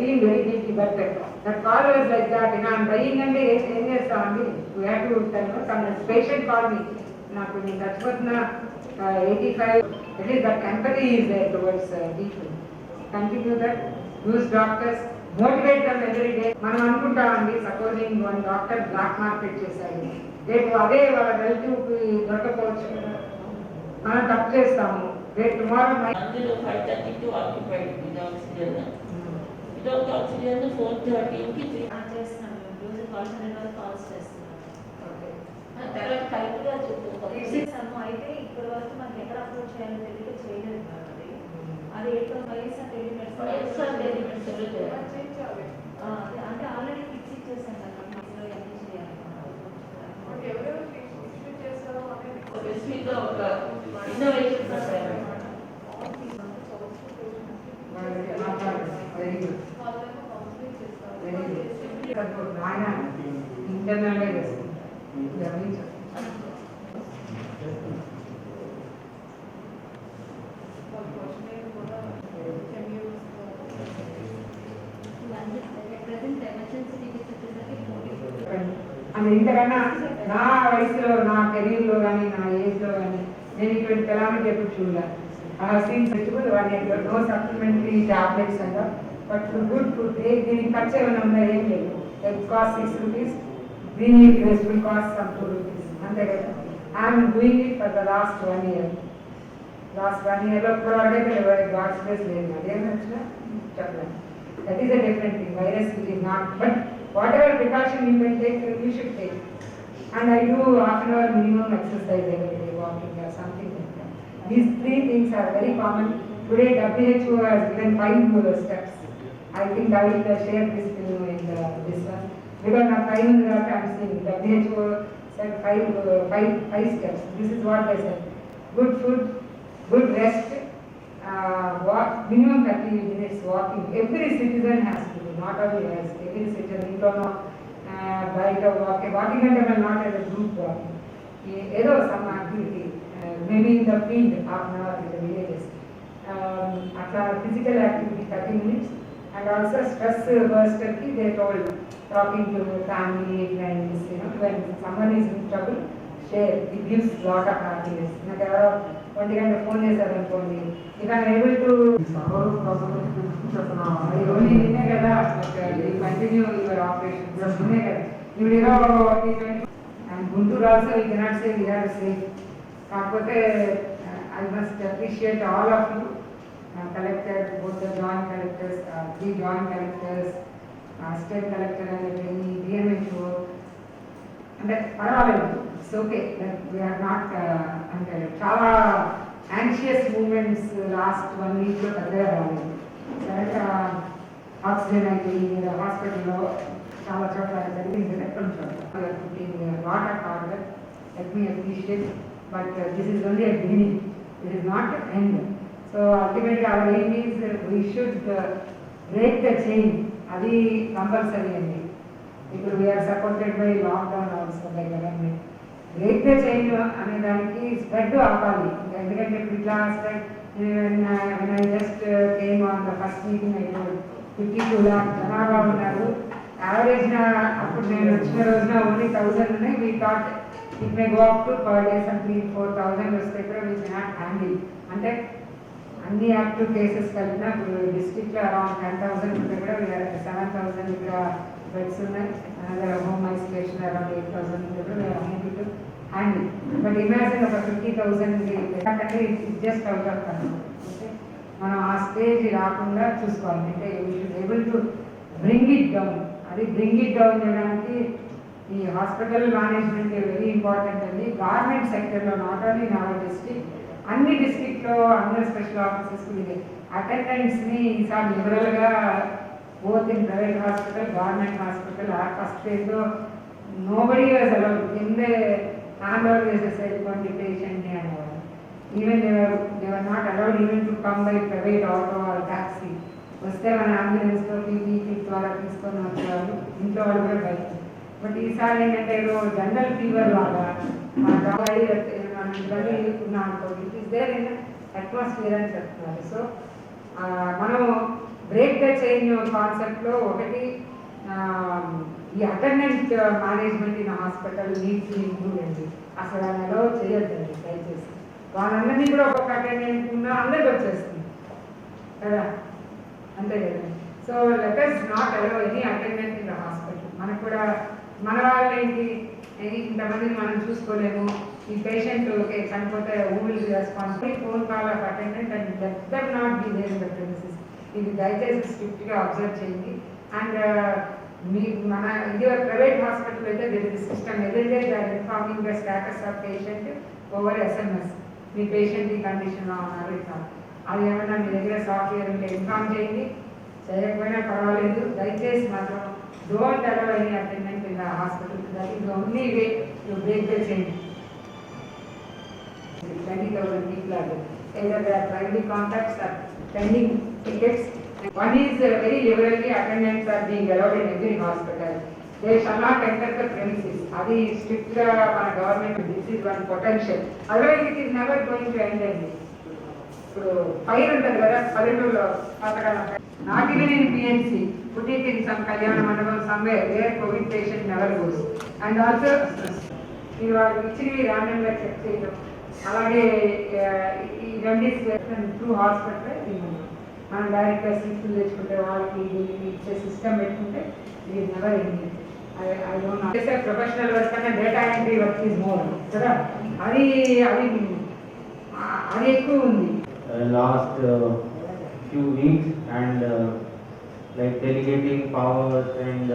feeling very guilty, but that call was like that. I'm dying and ఏం చేస్తామండి, we have to tell them. Some patient called me. నాకు నేను చచ్చిపోతున్న 85, at least that empathy is there towards people. Continue that. Use doctors, motivate them every day. మనం అనుకుంటామండి, supposing one doctor black market చేశాడు, రేపు అదే వాళ్ళ రిలేటివ్కి దొరకపోవచ్చు కదా, మనం తప్పు చేస్తాము. రేపు టుమారో అందులో 5:30 టు ఆక్యుపైడ్ వితౌట్ ఆక్సిజన్ 4:13కి చేస్తున్నాను. రోజు కాల్స్ చేస్తున్నాను. తర్వాత కరెక్ట్గా చూపిస్తాము. అయితే ఇప్పటి వరకు మనకి ఎక్కడ అప్లోడ్ చేయాలో తెలియక చేయలేదు మేడం. అది ఎక్కడ వైఎస్ఆర్ అంటే ఆల్రెడీ ఫిక్స్ ఇచ్చేసాం కదా, ఇందులో ఎన్ని చేయాలి, స్పెసిఫిక్గా ఒక ఇన్నోవేషన్ ఇంటర్నల్గా చేస్తాం. అది ఇంతకన్నా నా వయసులో, నా కెరీర్లో కానీ, నా ఏజ్లో కానీ నేను ఇటువంటి కెలామిటీ ఎప్పుడు చూడలేదు. Scenes vegetable no supplementary tablets అంట, బట్ గుడ్ ఫుడ్. దీనికి ఖర్చు ఏమైనా ఉందా? ఏం లేదు. ఎగ్ కాస్ట్ 6 రూపీస్, దీనికి వెజిటబుల్ కాస్ట్ some 2 రూపీస్, అంతే కదా. I'm doing it for the last 1 year. Last 1 yearలో ఇప్పుడు అడిగితే గాడ్స్ ప్లేస్ లేదు, అదేం వచ్చినా చెప్పలేదు. That is a different thing. Virus is not, but whatever precaution you can take, you should take. And I do half an hour minimum exercise every day, walking or something like that. These 3 things are very common. Today WHO has given 5 steps. I think I will share this to you in this one. Because now time is that I am saying WHO said 5 steps. This is what they said. Good food, good rest, walk minimum 30 minutes walking. Every citizen has to do, not only us. Every citizen, ఇంట్లోనో బయట walking అంటే మనం not as a group walking. ఏదో some activity, maybe in the field, half an hour in the villages. అట్లా physical activity 30 minutes. And also stress buster ki they told, talking to family, friends, when someone is in trouble, share. It gives lot of happiness. నాకు ఎవరో 1 గంట phone చేశారు అనుకోండి, ఇక able to only నిన్నే కదా continue your operation నిన్నే కదా. And Guntur also you cannot say we have safe. కాకపోతే I must appreciate all of you, collector, both the joint collectors, 3 joint collectors, state collector and DMHO. అంటే పర్వాలేదు, it's okay. We are not అంటే చాలా anxious moments last 1 వీక్లో పెద్దగా రాలేదు. Oxygen అయితే హాస్పిటల్లో చాలా చోట్ల జరిగింది. ఎక్కడ not a target, let me appreciate, but this is only a beginning, it is not end. So ultimately our aim is we should break the chain. Adi compulsory andi. Because we are supported by lockdown also by government. Break the chain ane daniki spread aapali. Endukante itla spread when I just came on the first meeting I told 52 lakh janaba unnaru. Average na appudu nenu vachina rojuna only 1000 unnai. We thought it may go up to per day some 3,000-4,000 వస్తే కూడా we cannot handle. అంటే అన్ని active cases కలిపినా ఇప్పుడు డిస్ట్రిక్ట్లో around 10,000 ఉంటే కూడా 7,000 ఇక్కడ బెడ్స్ ఉన్నాయి. అనదర్ హోమ్ ఐసోలేషన్ అరౌండ్ 8,000 ఉంటే కూడా అన్నిటి హ్యాండిల్. బట్ ఇమాజిన్ ఒక 50,000 అంటే it's just out of control. Okay, మనం ఆ స్టేజ్ రాకుండా చూసుకోవాలి. అంటే you should able to bring it down. అది బ్రింగ్ ఇట్ డౌన్ చేయడానికి ఈ హాస్పిటల్ మేనేజ్మెంట్ వెరీ ఇంపార్టెంట్ అండి. గవర్నమెంట్ సెక్టర్లో not only in our district, అన్ని డిస్ట్రిక్ట్లో అందరు స్పెషల్ ఆఫీసర్స్కి అటెండెన్స్ని ఈసారి లిబరల్గా both in private hospital, government hospital. ఆ ఫస్ట్ ఫేజ్లో నోబడీ వాజ్ అలౌడ్, కిందే హ్యాండ్ ఓవర్ చేసేసేటువంటి పేషెంట్ని అనేవారు. Even they were not allowed even to come by private auto or taxi. వస్తే మన అంబులెన్స్లో పీపీ ద్వారా తీసుకొని వచ్చేవాళ్ళు, ఇంట్లో వాళ్ళు కూడా బయట. బట్ ఈసారి ఏంటంటే జనరల్ ఫీవర్ లాగా ఉన్నాం అనుకోండి, it is there in atmosphere అని చెప్తున్నారు. సో మనం బ్రేక్ ద చైన్ కాన్సెప్ట్లో ఒకటి ఈ attendant management in hospital needs improve అండి. అసలు ఆయన ఎలా చేయొద్దండి దయచేసి. వాళ్ళందరినీ కూడా ఒక్కొక్క అటెండెంట్ ఉన్నా అందరికి వచ్చేస్తుంది కదా, అంతే కదా. So let us not allow any attendant in the hospital. మనకు కూడా మన వాళ్ళు ఏంటి, ఇంతమందిని మనం చూసుకోలేము, ఈ పేషెంట్ ఓకే చనిపోతే who will responsible, phone call of attendant and let that not be there in the premises. ఇది దయచేసి స్ట్రిక్ట్గా అబ్జర్వ్ చేయండి. అండ్ మీ మన ఇది ప్రైవేట్ హాస్పిటల్ అయితే దేర్ ఇస్ సిస్టమ్ ఎదురుగా they are informing the status of patient over SMS. మీ పేషెంట్ ఈ కండిషన్లో ఉన్నారు ఇట్లా, అది ఏమన్నా మీ దగ్గర సాఫ్ట్వేర్ ఉంటే ఇన్ఫార్మ్ చేయండి, చేయకపోయినా పర్వాలేదు. దయచేసి మాత్రం don't allow any attendant in the hospital. That is the only way to break the chain. 20,000 people are there. Either they are primary contacts or pending tickets. One is very liberally attendants are being allowed in every hospital. They shall not enter the premises. Adi strict ga mana government, this is one potential. Otherwise it is never going to end andy. So fire untadi kada Pallettoorlo patakaala, not even in PNC, put it in some Kalyana Mandapam somewhere where COVID patient never goes. And also you are actually randomly check cheyadam. అలాగే ఈ remedies through hospital మనం డైరెక్ట్గా సీట్లు తెచ్చుకుంటే వాళ్ళకి ఇచ్చే system పెట్టుకుంటే ఇది నెవర్ ఎండింగ్. ఐ డోంట్ చేసే ప్రొఫెషనల్ వర్క్ కన్నా data entry work is more కదా, అది అది అది ఎక్కువ ఉంది. Last few weeks and like delegating powers and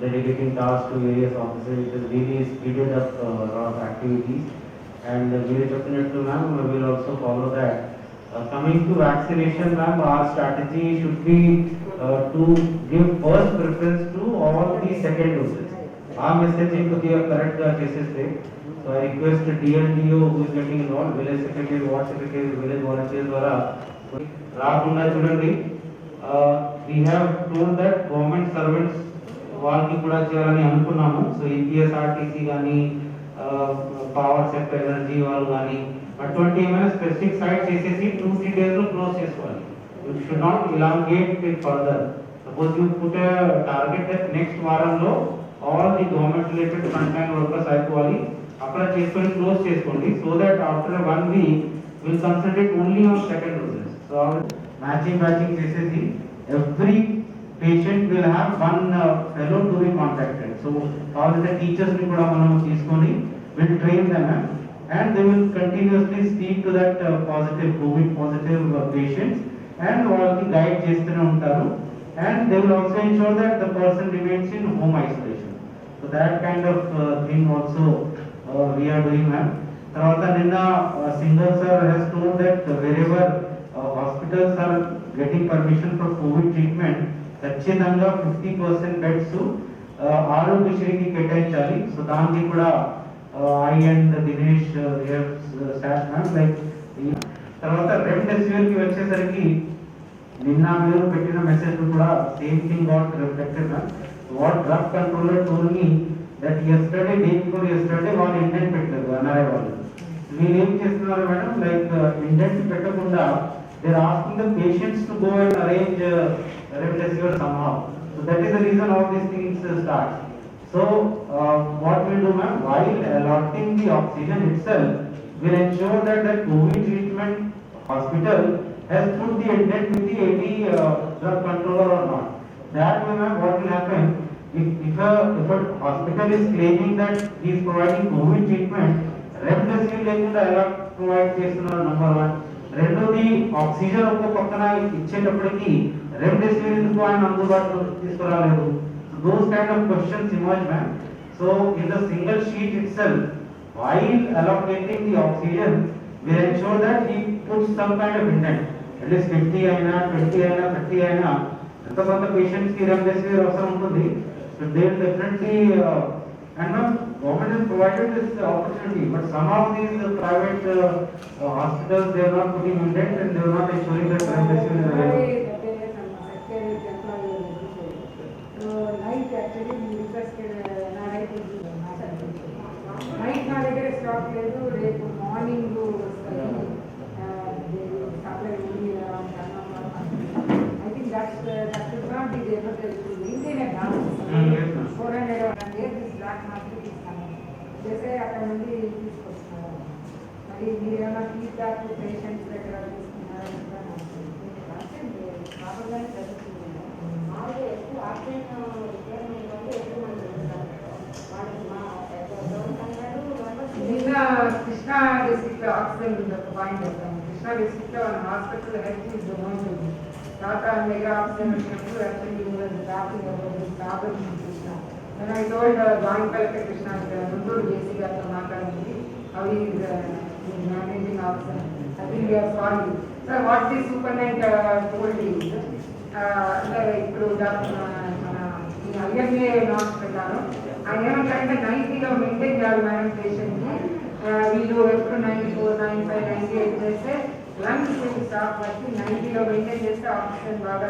delegating tasks to various officers, it has really speeded up a lot of activities. And we are definitely, ma'am, we will also follow that. Coming to vaccination, ma'am, our strategy should be to give first preference to all the second doses. Our messaging to the correct cases. So I request the DLDO who is getting involved, village secretary, ward secretary, village volunteers, Rakunda chudandi. We have told that government servants వాళ్ళకి కూడా చేయాలని అనుకున్నాము. So EPSRTC కానీ power sector energy వాళ్ళు కానీ అటువంటి ఏమైనా specific site చేసేసి 2-3 డేస్ లో క్లోజ్ చేసుకోవాలి. You should not elongate it further. Suppose you put a target that next వారంలో all the government related front line workers అయిపోవాలి, అక్కడ చేసుకొని క్లోజ్ చేసుకోండి. So that after 1 week will concentrate only on second doses. So matching చేసేసి every patient will have one fellow to be contacted. So all the teachers ni kuda manam teeskoni will train them and they will continuously speak to that positive COVID positive patients and వాళ్ళకి guide చేస్తూనే ఉంటారు. And they will also ensure that the person remains in home isolation. So that kind of thing also we are doing, ma'am. Tarvata ninna Singhal sir has told that wherever hospitals are getting permission for COVID treatment, ఖచ్చితంగా 50% beds ఆరోగ్యశ్రీకి కేటాయించాలి. So దానికి కూడా I and Dinesh staff ma'am like. తర్వాత remdesivir కి వచ్చేసరికి నిన్న మీరు పెట్టిన మెసేజ్ కూడా same thing what reflected ma'am. What drug controller told me that yesterday day before yesterday వాళ్ళు ఇండెంట్ పెట్టారు ఎన్ఆర్ఐ వాళ్ళు. మీరు ఏం చేస్తున్నారు మేడం, లైక్ ఇండెంట్ పెట్టకుండా they are asking the patients to go and arrange remdesivir somehow. So that is the reason all these things start. So what we'll do, ma'am, while allotting the oxygen itself, we'll ensure that the COVID treatment hospital has put the intent with the AD drug controller or not. That way, ma'am, what will happen, if a hospital is claiming that he is providing COVID treatment, remdesivir lekunda ela provide chestunnaro, number 1. రెండోది oxygen ఒక పక్కన ఇచ్చేటప్పటికి remdesivir ఎందుకు ఆయన అందుబాటులో తీసుకురాలేదు. Those kind of questions emerge ma'am. So in the single sheet itself while allocating the oxygen we ensure that he puts some kind of intent, at least 50 అయినా 20 అయినా 30 అయినా ఎంత కొంత పేషెంట్స్ కి రెమ్డెసివిర్ అవసరం ఉంటుంది. So they will definitely and now government has provided this opportunity, but some of these private hospitals, they are not putting intent and they are not ensuring that remdesivir is available. So night actually we requested night నా దగ్గర stock లేదు, రేపు morning వస్తుంది. I think that's 400 black market ఇస్తాను చేసే అక్కడ నుండి తీసుకొస్తున్నారు. మరి మీరు ఏమైనా ఫీడ్బ్యాక్ పేషెంట్స్ దగ్గర తీసుకున్నారా? బాబాగానే జరుగుతుంది. మామూలుగా ఎక్కువ ఆప్షన్ ఎక్కువ మంది ఉంటారు. వాళ్ళు మా నిన్న కృష్ణా డిస్ట్రిక్ట్ ఆక్సిజన్ ఒక పాయింట్ వస్తాము. కృష్ణా డిస్ట్రిక్ట్ లో మన హాస్పిటల్ హెల్త్ బాగుంటుంది. టాటా మెగా ఆక్సిజన్ వచ్చినప్పుడు యాక్చువల్లీ ప్రాబ్లమ్ కృష్ణ. నేను I told joint collector Krishna Guntur JC గారితో మాట్లాడింది. అవి managing oxygen I think you're sorry sir. What the superintendent told అంటే ఇప్పుడు మన ఐఎంఏ నామ్స్ ప్రకారం ఆయన ఏమంటారంటే 90లో మెయింటైన్ చేయాలి మేడం పేషెంట్ని. వీళ్ళు ఎప్పుడు 94, 95, 98 చేస్తే లంగ్స్ స్టాప్ వచ్చి 90లో మెయింటైన్ చేస్తే ఆక్సిజన్ బాగా